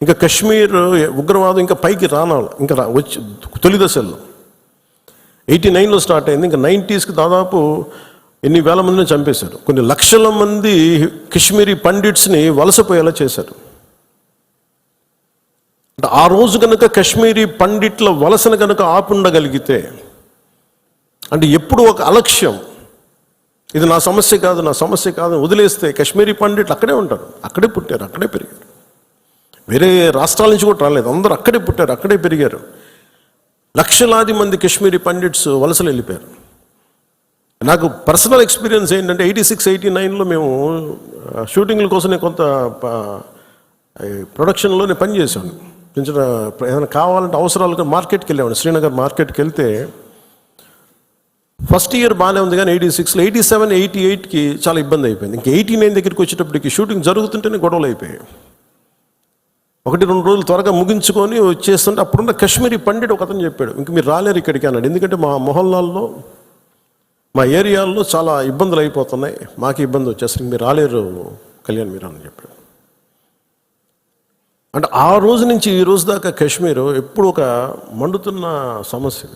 ఇంకా కశ్మీర్ ఉగ్రవాదం ఇంకా పైకి రానాలి, ఇంకా వచ్చి తొలి దశల్లో 89లో స్టార్ట్ అయింది. ఇంకా 90స్కి దాదాపు ఎన్ని వేల మందిని చంపేశారు. కొన్ని లక్షల మంది కశ్మీరీ పండిట్స్ని వలసపోయేలా చేశారు. అంటే ఆ రోజు కనుక కశ్మీరీ పండిట్ల వలసను కనుక ఆపుండగలిగితే, అంటే ఎప్పుడు ఒక అలక్ష్యం, ఇది నా సమస్య కాదు, నా సమస్య కాదు వదిలేస్తే కశ్మీరీ పండిట్లు అక్కడే ఉంటారు, అక్కడే పుట్టారు, అక్కడే పెరిగారు. వేరే రాష్ట్రాల నుంచి కూడా రాలేదు, అందరూ అక్కడే పుట్టారు, అక్కడే పెరిగారు. లక్షలాది మంది కశ్మీరీ పండిట్స్ వలసలు వెళ్ళిపోయారు. నాకు పర్సనల్ ఎక్స్పీరియన్స్ ఏంటంటే 86, 89లో మేము షూటింగ్ల కోసం నేను కొంత ప్రొడక్షన్లో నేను పనిచేశాను. కొంచెం ఏదైనా కావాలంటే అవసరాలుగా మార్కెట్కి వెళ్ళేవాడు. శ్రీనగర్ మార్కెట్కి వెళ్తే ఫస్ట్ ఇయర్ బాగానే ఉంది, కానీ 86లో 87, 88కి చాలా ఇబ్బంది అయిపోయింది. ఇంకా 89 దగ్గరికి వచ్చేటప్పటికి షూటింగ్ జరుగుతుంటేనే గొడవలు అయిపోయాయి. 1-2 రోజులు త్వరగా ముగించుకొని వచ్చేస్తుంటే అప్పుడున్న కశ్మీరీ పండిట్ ఒక అతను చెప్పాడు, ఇంక మీరు రాలేరు ఇక్కడికి అన్నాడు. ఎందుకంటే మా మొహల్లాల్లో, మా ఏరియాల్లో చాలా ఇబ్బందులు అయిపోతున్నాయి, మాకు ఇబ్బంది వచ్చేసరికి మీరు రాలేరు కళ్యాణ్ మీరు అని చెప్పాడు. అంటే ఆ రోజు నుంచి ఈ రోజు దాకా కశ్మీర్ ఎప్పుడు ఒక మండుతున్న సమస్య.